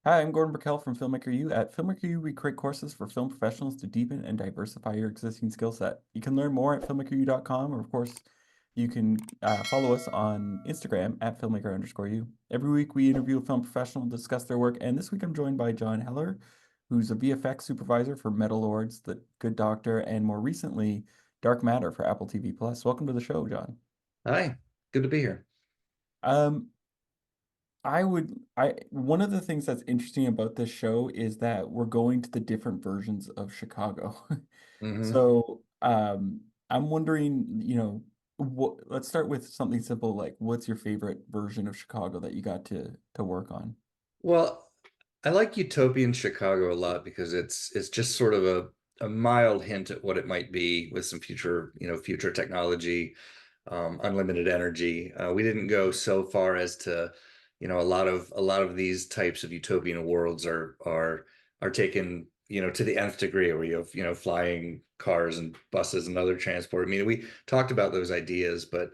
Hi, I'm Gordon Burkell from Filmmaker U. At Filmmaker U, we create courses for film professionals to deepen and diversify your existing skill set. You can learn more at filmmakeru.com, or of course, you can follow us on Instagram at filmmaker_u. Every week, we interview a film professional and discuss their work. And this week, I'm joined by John Heller, who's a VFX supervisor for Metal Lords, The Good Doctor, and more recently, Dark Matter for Apple TV Plus. Welcome to the show, John. Hi, good to be here. Um, one of the things that's interesting about this show is that we're going to the different versions of Chicago. hmm So, I'm wondering, let's start with something simple like what's your favorite version of Chicago that you got to work on? Well, I like Utopian Chicago a lot because it's just sort of a mild hint at what it might be with some future technology, unlimited energy. We didn't go so far as to, a lot of these types of utopian worlds are taken, to the nth degree where you have, flying cars and buses and other transport. I mean, we talked about those ideas, but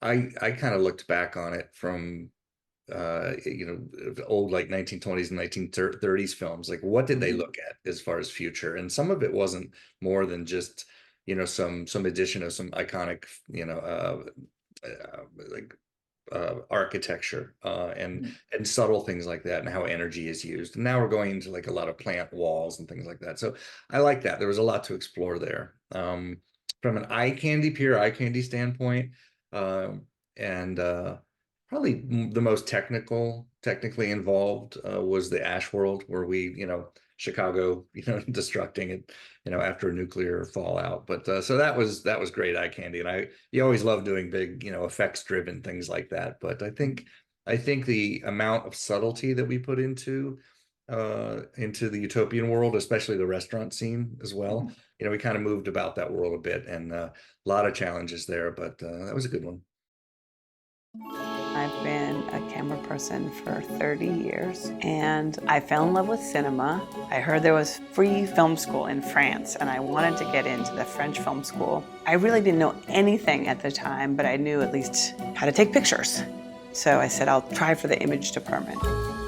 I kind of looked back on it from old like 1920s and 1930s films. Like, what did they Mhm. look at as far as future? And some of it wasn't more than just, some addition of some iconic, like architecture and subtle things like that, and how energy is used. And now we're going into like a lot of plant walls and things like that. So I like that. There was a lot to explore there. From an pure eye candy standpoint, and probably the most technically involved was the Ash World, where Chicago, destructing it, after a nuclear fallout. But so that was great eye candy, and you always love doing big, effects driven things like that. But I think the amount of subtlety that we put into the utopian world, especially the restaurant scene as well. Mhm. We kind of moved about that world a bit, and a lot of challenges there, but that was a good one. I've been a camera person for 30 years and I fell in love with cinema. I heard there was free film school in France and I wanted to get into the French film school. I really didn't know anything at the time, but I knew at least how to take pictures. So I said, I'll try for the image department.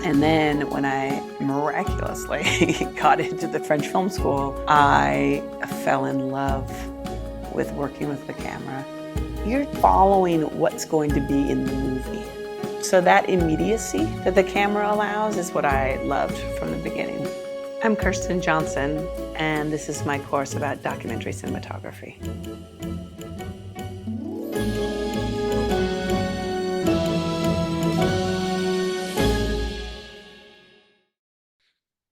And then when I miraculously got into the French film school, I fell in love with working with the camera. You're following what's going to be in the movie. So that immediacy that the camera allows is what I loved from the beginning. I'm Kirsten Johnson, and this is my course about documentary cinematography.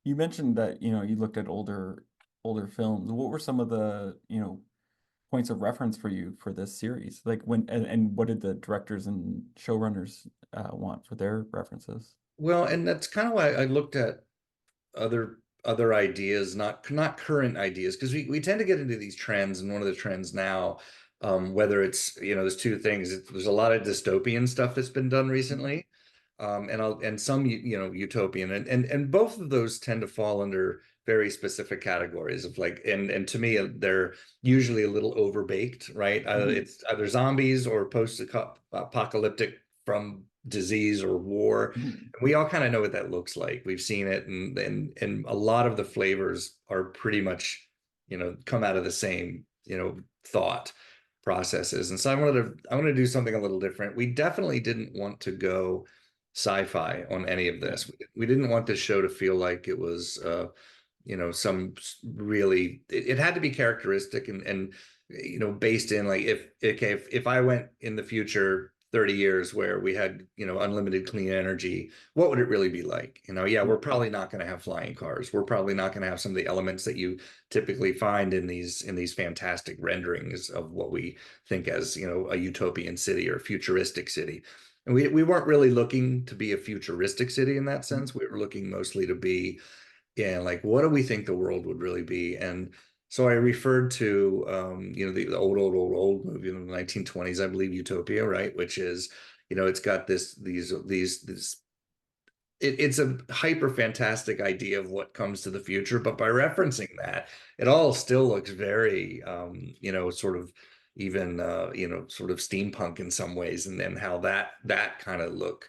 You mentioned that, you looked at older films. What were some of the, points of reference for you for this series? Like and what did the directors and showrunners want for their references? Well, and that's kind of why I looked at other ideas, not current ideas, because we tend to get into these trends, and one of the trends now, whether it's, there's two things. There's a lot of dystopian stuff that's been done recently, and some utopian, and both of those tend to fall under very specific categories of like, and to me, they're usually a little overbaked, right? Mhm. It's either zombies or post-apocalyptic from disease or war. Mhm. We all kind of know what that looks like. We've seen it, and a lot of the flavors are pretty much, come out of the same, thought processes. And so I wanted to do something a little different. We definitely didn't want to go sci-fi on any of Yeah. this. We didn't want this show to feel like it was some really, it had to be characteristic, and based in like, if I went in the future 30 years where we had, unlimited clean energy, what would it really be like? Yeah, we're probably not going to have flying cars. We're probably not going to have some of the elements that you typically find in these fantastic renderings of what we think as, a utopian city or a futuristic city. And we weren't really looking to be a futuristic city in that Mhm. sense. We were looking mostly to be, yeah, like, what do we think the world would really be? And so I referred to, the old movie in the 1920s, I believe, Utopia, right? Which is, it's got it's a hyper fantastic idea of what comes to the future, but by referencing that, it all still looks very, sort of even, sort of steampunk in some ways, and then how that kind of look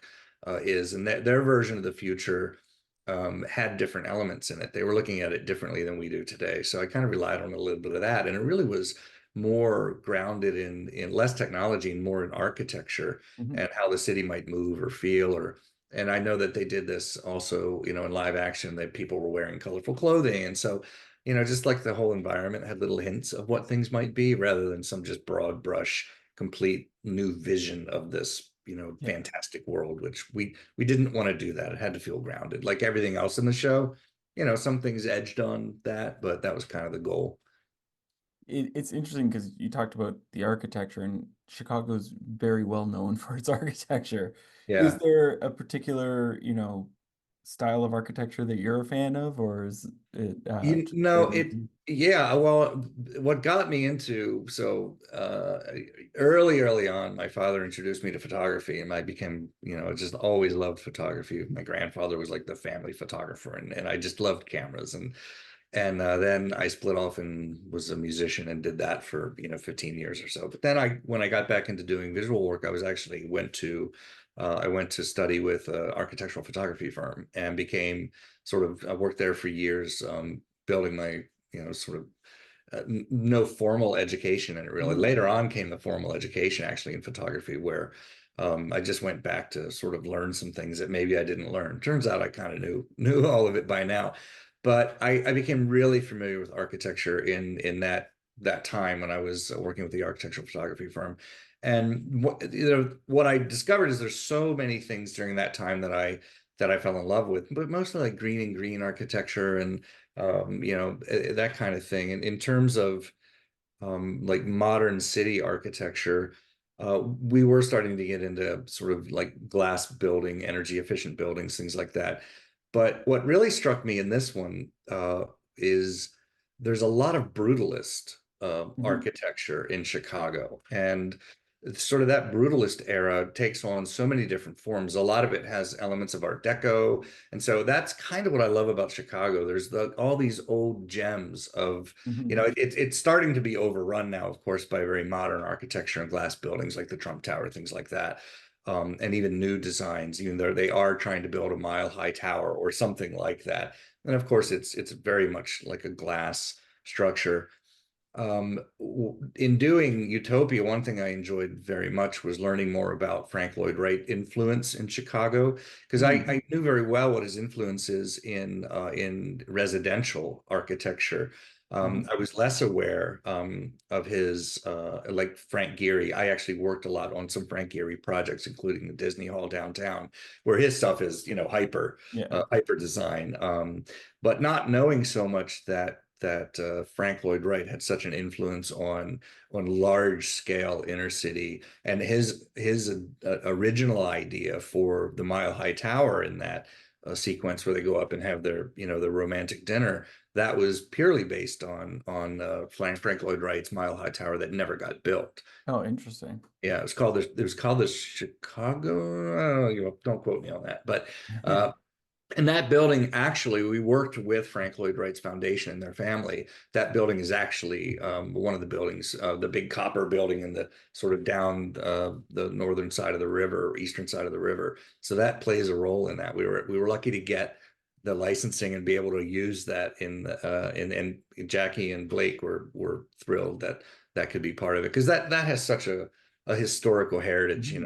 is, and their version of the future. had different elements in it. They were looking at it differently than we do today. So I kind of relied on a little bit of that. And it really was more grounded in less technology and more in architecture and how the city might move or feel. And I know that they did this also, in live action, that people were wearing colorful clothing. And so, just like the whole environment had little hints of what things might be rather than some just broad brush, complete new vision of this Yeah. fantastic world, which we didn't want to do that. It had to feel grounded, like everything else in the show. Some things edged on that, but that was kind of the goal. It's interesting because you talked about the architecture, and Chicago's very well known for its architecture. Is Yeah. there a particular, style of architecture that you're a fan of, or is it You just know, very it, easy? yeah, well, what got me into, so early on, my father introduced me to photography and I became, just always loved photography. My grandfather was like the family photographer and I just loved cameras. And then I split off and was a musician and did that for 15 years or so. But then when I got back into doing visual work, I went to study with an architectural photography firm and became I worked there for years, building my sort of no formal education in it really. Later on came the formal education actually in photography, where I just went back to sort of learn some things that maybe I didn't learn. Turns out I kind of knew all of it by now. But I became really familiar with architecture in that time when I was working with the architectural photography firm. And what I discovered is there's so many things during that time that I fell in love with, but mostly like green architecture and that kind of thing. And in terms of like modern city architecture, we were starting to get into sort of like glass building, energy efficient buildings, things like that. But what really struck me in this one is there's a lot of brutalist architecture in Chicago. And sort of that brutalist era takes on so many different forms. A lot of it has elements of Art Deco. And so that's kind of what I love about Chicago. There's all these old gems of, it's starting to be overrun now, of course, by very modern architecture and glass buildings like the Trump Tower, things like that. And even new designs, even though they are trying to build a mile-high tower or something like that. And of course, it's very much like a glass structure. In doing Utopia, one thing I enjoyed very much was learning more about Frank Lloyd Wright influence in Chicago, because I knew very well what his influence is in residential architecture. I was less aware of his like Frank Gehry. I actually worked a lot on some Frank Gehry projects, including the Disney Hall downtown, where his stuff is hyper design. But not knowing so much that Frank Lloyd Wright had such an influence on large scale inner city, and his original idea for the Mile High Tower in that sequence where they go up and have their the romantic dinner, that was purely based on Frank Lloyd Wright's Mile High Tower that never got built. Oh, interesting. Yeah, it was called the Chicago. Don't quote me on that, but and that building, actually, we worked with Frank Lloyd Wright's foundation and their family. That building is actually one of the buildings, the big copper building in the sort of down the northern side of the river, or eastern side of the river. So that plays a role in that. We were lucky to get the licensing and be able to use that and Jackie and Blake were thrilled that could be part of it, because that has such a historical heritage,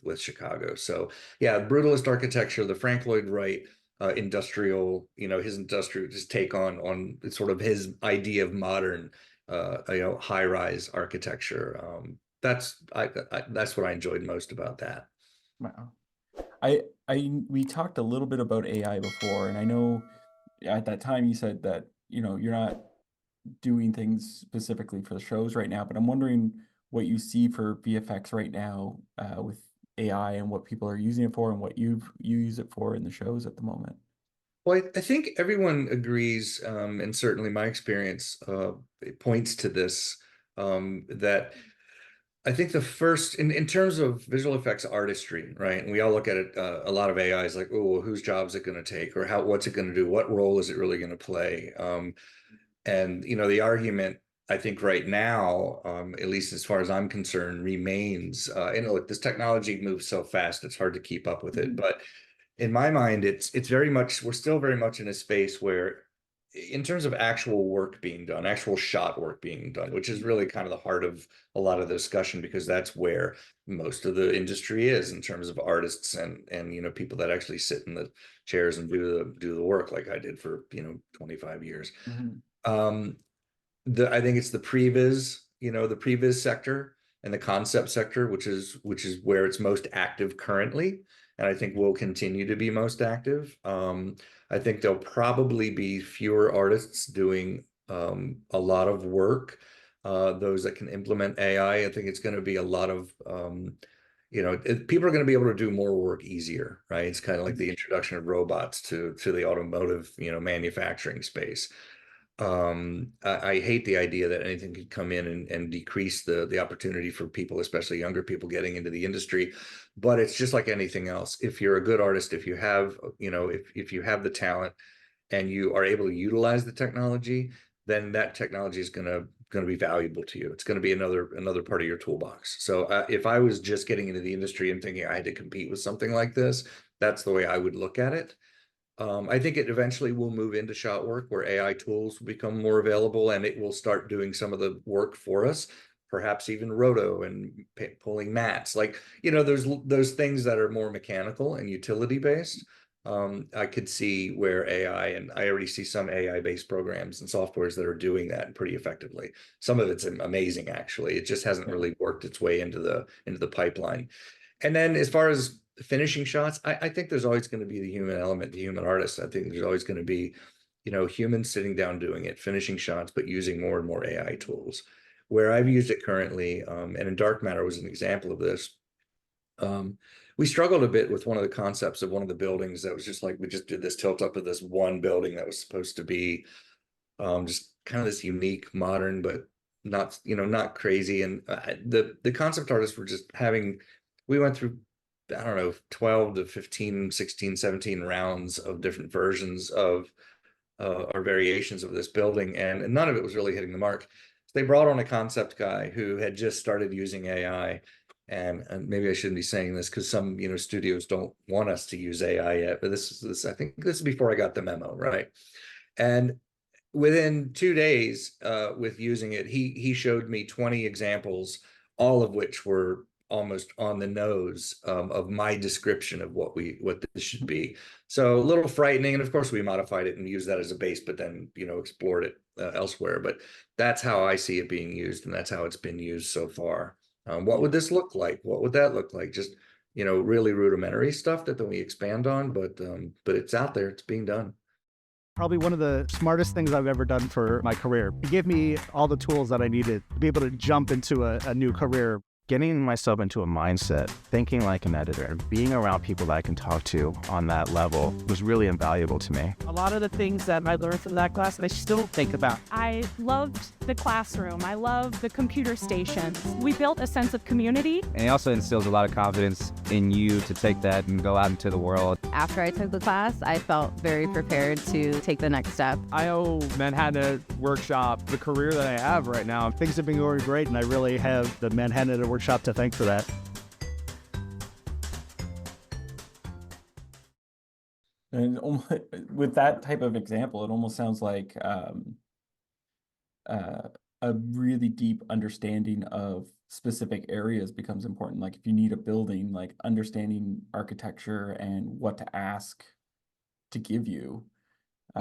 with Chicago. So yeah, brutalist architecture, the Frank Lloyd Wright his industrial just take on sort of his idea of modern high-rise architecture. That's what I enjoyed most about that. Wow. We talked a little bit about AI before, and I know at that time you said that, you're not doing things specifically for the shows right now, but I'm wondering what you see for VFX right now with AI and what people are using it for and what you use it for in the shows at the moment. Well, I think everyone agrees, and certainly my experience points to this, that I think the first, in terms of visual effects artistry, right? And we all look at it, a lot of AI is like, oh, well, whose job is it going to take, or what's it going to do? What role is it really going to play? And the argument, I think right now, at least as far as I'm concerned, remains, look, this technology moves so fast, it's hard to keep up with it. But in my mind, it's very much, we're still very much in a space where, in terms of actual work being done, actual shot work being done, which is really kind of the heart of a lot of the discussion, because that's where most of the industry is in terms of artists and you know, people that actually sit in the chairs and do the work, like I did for, you know, 25 years. I think it's the previs, you know, the previs sector and the concept sector, which is where it's most active currently, and I think will continue to be most active. I think there'll probably be fewer artists doing a lot of work. Those that can implement AI, I think it's going to be a lot of you know, people are going to be able to do more work easier, right? It's kind of like the introduction of robots to the automotive, you know, manufacturing space. I hate the idea that anything could come in and decrease the opportunity for people, especially younger people, getting into the industry. But it's just like anything else. If you're a good artist, if you have, you know, if you have the talent and you are able to utilize the technology, then that technology is going to be valuable to you. It's going to be another part of your toolbox. So if I was just getting into the industry and thinking I had to compete with something like this, that's the way I would look at it. I think it eventually will move into shot work, where AI tools will become more available and it will start doing some of the work for us, perhaps even roto and pulling mats. Like, you know, there's those things that are more mechanical and utility based. I could see where AI, and I already see some AI-based programs and softwares that are doing that pretty effectively. Some of it's amazing, actually. It just hasn't really worked its way into the pipeline. And then as far as finishing shots, I think there's always going to be the human element, the human artist. I think there's always going to be, you know, humans sitting down doing it, finishing shots, but using more and more AI tools. Where I've used it currently, and in Dark Matter was an example of this. We struggled a bit with one of the concepts of one of the buildings that was just like, we just did this tilt up of this one building that was supposed to be just kind of this unique, modern, but not, you know, not crazy. And the concept artists were just having, we went through, I don't know, 12 to 15, 16, 17 rounds of different versions of or variations of this building, and none of it was really hitting the mark. So they brought on a concept guy who had just started using AI, and maybe I shouldn't be saying this because some, you know, studios don't want us to use AI yet, but this I think this is before I got the memo, right? And within 2 days with using it, he showed me 20 examples, all of which were almost on the nose of my description of what this should be. So a little frightening, and of course we modified it and used that as a base, but then, you know, explored it elsewhere. But that's how I see it being used, and that's how it's been used so far. What would this look like? What would that look like? Just, you know, really rudimentary stuff that then we expand on, but it's out there, it's being done. Probably one of the smartest things I've ever done for my career. It gave me all the tools that I needed to be able to jump into a new career. Getting myself into a mindset, thinking like an editor, and being around people that I can talk to on that level was really invaluable to me. A lot of the things that I learned from that class, I still think about. I loved the classroom. I loved the computer stations. We built a sense of community. And it also instills a lot of confidence in you to take that and go out into the world. After I took the class, I felt very prepared to take the next step. I owe Manhattan Workshop the career that I have right now. Things have been going great, and I really have the Manhattan Workshop to thank for that. And with that type of example, it almost sounds like a really deep understanding of specific areas becomes important. Like if you need a building, like understanding architecture and what to ask to give you.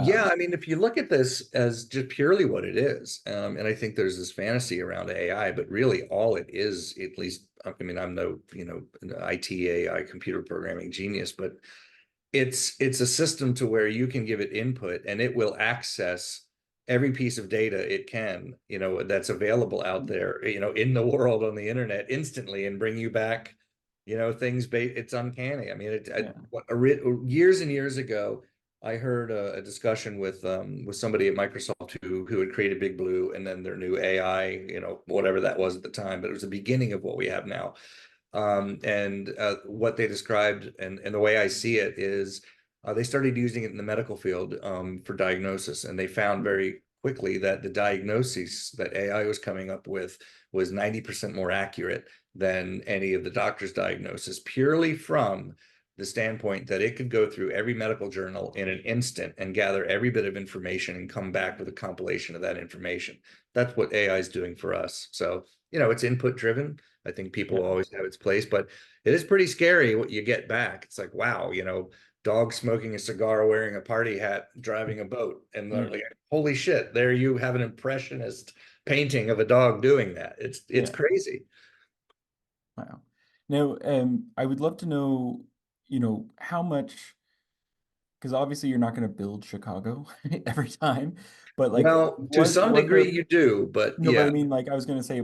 Yeah, I mean, if you look at this as just purely what it is, and I think there's this fantasy around AI, but really all it is, at least, I mean, I'm no, you know, IT, AI, computer programming genius, but it's a system to where you can give it input and it will access every piece of data it can, you know, that's available out there, you know, in the world on the internet instantly, and bring you back, you know, things. It's uncanny. I mean, years and years ago, I heard a discussion with somebody at Microsoft who had created Big Blue, and then their new AI, you know, whatever that was at the time, but it was the beginning of what we have now. What they described, and the way I see it is, they started using it in the medical field for diagnosis, and they found very quickly that the diagnosis that AI was coming up with was 90% more accurate than any of the doctor's diagnosis, purely from the standpoint that it could go through every medical journal in an instant and gather every bit of information and come back with a compilation of that information. That's what AI is doing for us. So, it's input driven. I think people will always have its place, but it is pretty scary what you get back. It's like, wow, dog smoking a cigar, wearing a party hat, driving a boat. And they're like, holy shit, there you have an impressionist painting of a dog doing that. It's crazy. Wow. Now, I would love to know, how much, because obviously you're not going to build Chicago every time, but like, well, to some degree you do, but no, but I mean, like, I was going to say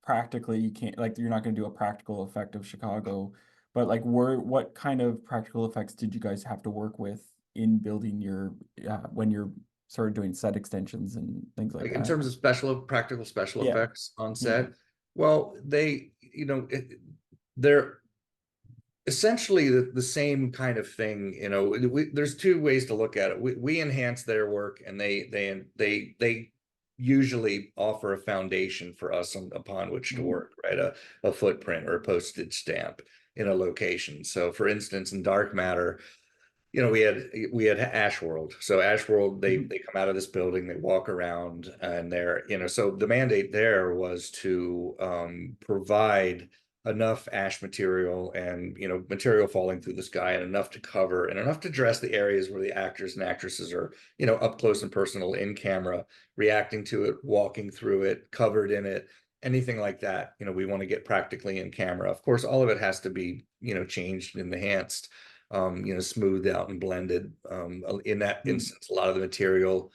practically you can't, like, you're not going to do a practical effect of Chicago, but like, what kind of practical effects did you guys have to work with in building your, when you're sort of doing set extensions and things like that? In terms of practical special effects on set, well, they're essentially the same kind of thing. There's two ways to look at it. We enhance their work, and they usually offer a foundation for us upon which to work, right? A footprint or a postage stamp in a location. So for instance, in Dark Matter, we had Ash World. So Ash World, they come out of this building, they walk around, and they're, so the mandate there was to provide enough ash material and material falling through the sky, and enough to cover and enough to dress the areas where the actors and actresses are up close and personal, in camera, reacting to it, walking through it, covered in it, anything like that. We want to get practically in camera. Of course, all of it has to be changed and enhanced, smoothed out and blended. In that instance, a lot of the material,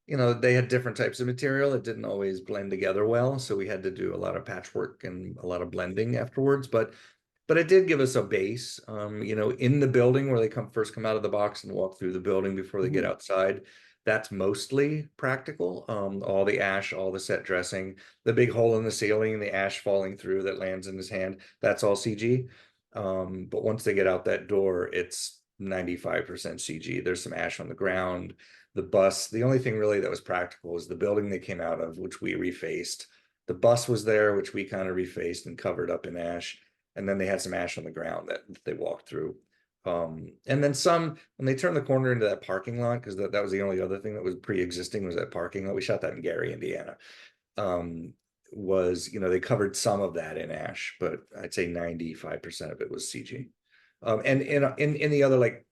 they had different types of material. It didn't always blend together well, so we had to do a lot of patchwork and a lot of blending afterwards. But it did give us a base. In the building where they first come out of the box and walk through the building before they get outside, that's mostly practical. All the ash, all the set dressing, the big hole in the ceiling, the ash falling through that lands in his hand, that's all CG. But once they get out that door, it's 95% CG. There's some ash on the ground. The bus, the only thing really that was practical was the building they came out of, which we refaced. The bus was there, which we kind of refaced and covered up in ash. And then they had some ash on the ground that they walked through. And then when they turned the corner into that parking lot, because that was the only other thing that was pre-existing, was that parking lot. We shot that in Gary, Indiana. They covered some of that in ash, but I'd say 95% of it was CG. And in the other,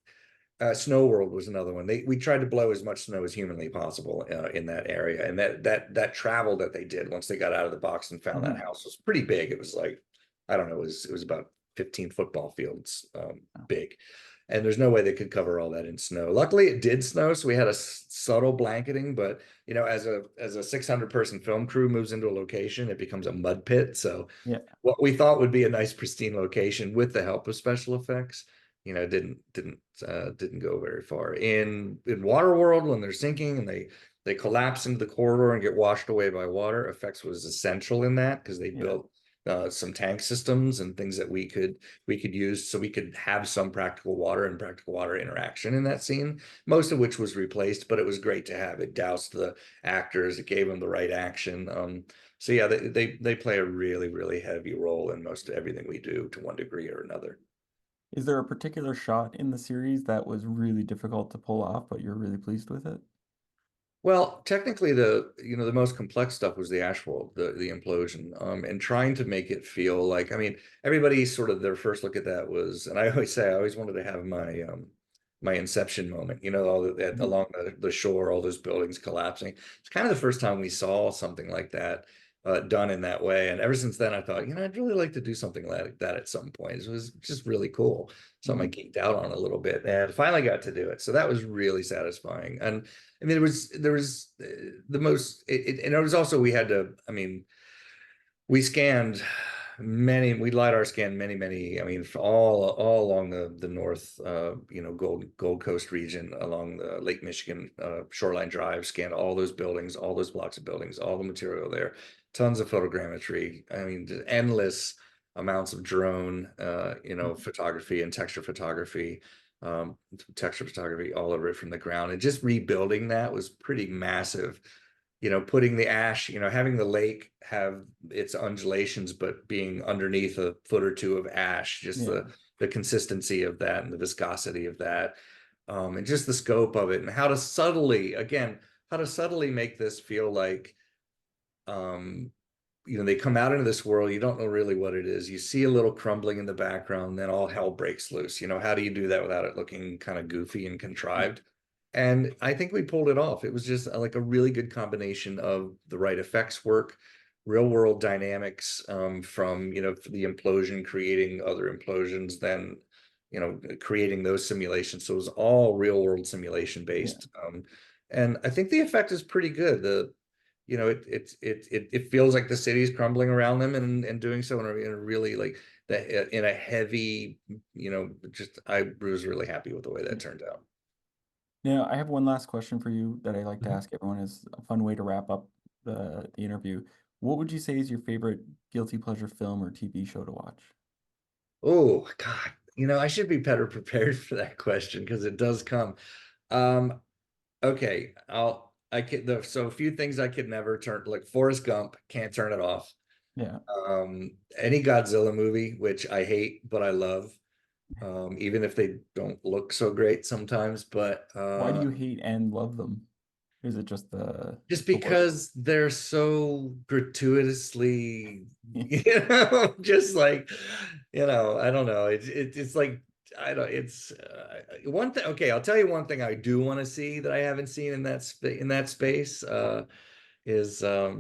Snow World was another one. We tried to blow as much snow as humanly possible in that area, and that travel that they did once they got out of the box and found that house was pretty big. It was like, I don't know, it was about 15 football fields big, and there's no way they could cover all that in snow. Luckily, it did snow, so we had a subtle blanketing. But as a 600-person film crew moves into a location, it becomes a mud pit. So what we thought would be a nice pristine location with the help of special effects, didn't go very far. In Waterworld, when they're sinking and they collapse into the corridor and get washed away by water, effects was essential in that, because they built some tank systems and things that we could use, so we could have some practical water and practical water interaction in that scene, most of which was replaced, but it was great to have. It doused the actors, it gave them the right action. So yeah, they play a really, really heavy role in most of everything we do to one degree or another. Is there a particular shot in the series that was really difficult to pull off, but you're really pleased with it? Well, technically, the most complex stuff was the ash world, the implosion, and trying to make it feel like, everybody sort of, their first look at that was, and I always say I always wanted to have my Inception moment, along the shore, all those buildings collapsing. It's kind of the first time we saw something like that done in that way. And ever since then, I thought, I'd really like to do something like that at some point. It was just really cool. Something I geeked out on a little bit, and finally got to do it. So that was really satisfying. And there was the most, and it was also, we had to, we scanned we LiDAR scanned many, all along the north, Gold Coast region, along the Lake Michigan Shoreline Drive, scanned all those buildings, all those blocks of buildings, all the material there, tons of photogrammetry. Endless amounts of drone, photography and texture photography all over it from the ground, and just rebuilding that was pretty massive. Putting the ash, having the lake have its undulations, but being underneath a foot or two of ash, just the consistency of that and the viscosity of that, and just the scope of it, and how to subtly, again, make this feel like, they come out into this world, you don't know really what it is. You see a little crumbling in the background, then all hell breaks loose. How do you do that without it looking kind of goofy and contrived? And I think we pulled it off. It was just like a really good combination of the right effects work, real world dynamics, from, the implosion creating other implosions, then, creating those simulations. So it was all real world simulation based. And I think the effect is pretty good. It feels like the city is crumbling around them, and doing so in a really like that, in a heavy, I was really happy with the way that turned out. Now, I have one last question for you that I like to ask everyone, as a fun way to wrap up the interview. What would you say is your favorite guilty pleasure film or TV show to watch? Oh God, I should be better prepared for that question, because it does come. Okay, so a few things I could never turn, like Forrest Gump, can't turn it off. Yeah. Any Godzilla movie, which I hate but I love, even if they don't look so great sometimes. But Why do you hate and love them? Is it just just the work? because they're so gratuitously, just like, I don't know. It's like, I don't. It's one thing. Okay, I'll tell you one thing I do want to see that I haven't seen in that space. Is Godzilla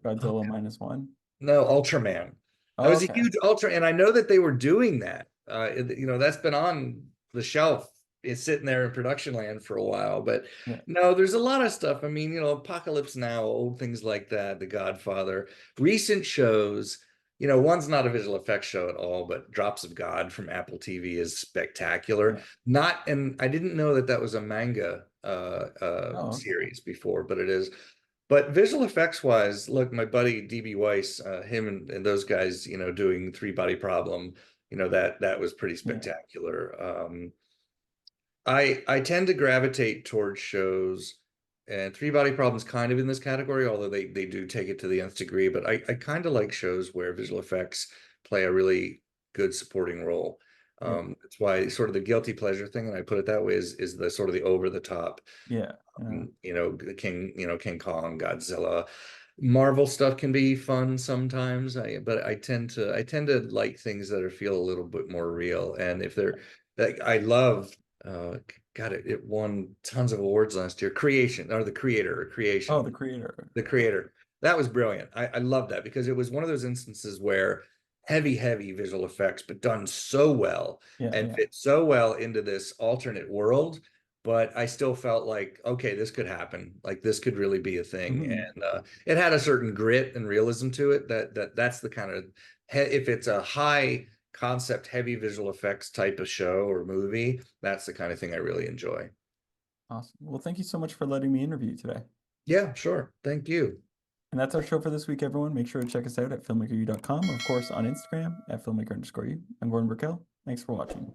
-1? No, Ultraman. I Oh, was a okay. huge and I know that they were doing that. That's been on the shelf. It's sitting there in production land for a while, but Yeah. no, there's a lot of stuff. I mean, Apocalypse Now, old things like that, The Godfather, recent shows. One's not a visual effects show at all, but Drops of God from Apple TV is spectacular. And I didn't know that was a manga okay. series before, but it is. But visual effects wise, look, my buddy DB Weiss, him and those guys, doing Three Body Problem, that was pretty spectacular. I tend to gravitate towards shows, and Three Body Problem's kind of in this category, although they do take it to the nth degree. But I kind of like shows where visual effects play a really good supporting role. That's why sort of the guilty pleasure thing, and I put it that way, is the sort of the over the top. King Kong, Godzilla, Marvel stuff can be fun sometimes. But I tend to like things that feel a little bit more real. And if they're like, I love, it won tons of awards last year. Creation, or The Creator, or Creation. Oh, The Creator. The Creator. That was brilliant. I love that, because it was one of those instances where heavy visual effects, but done so well, and fit so well into this alternate world. But I still felt like, okay, this could happen. Like, this could really be a thing. And it had a certain grit and realism to it. That's the kind of, if it's a high concept, heavy visual effects type of show or movie, that's the kind of thing I really enjoy. Awesome. Well, thank you so much for letting me interview you today. Yeah, sure. Thank you. And that's our show for this week, everyone. Make sure to check us out at filmmakeru.com, or of course on Instagram at filmmaker_u. I'm Gordon Burkell. Thanks for watching.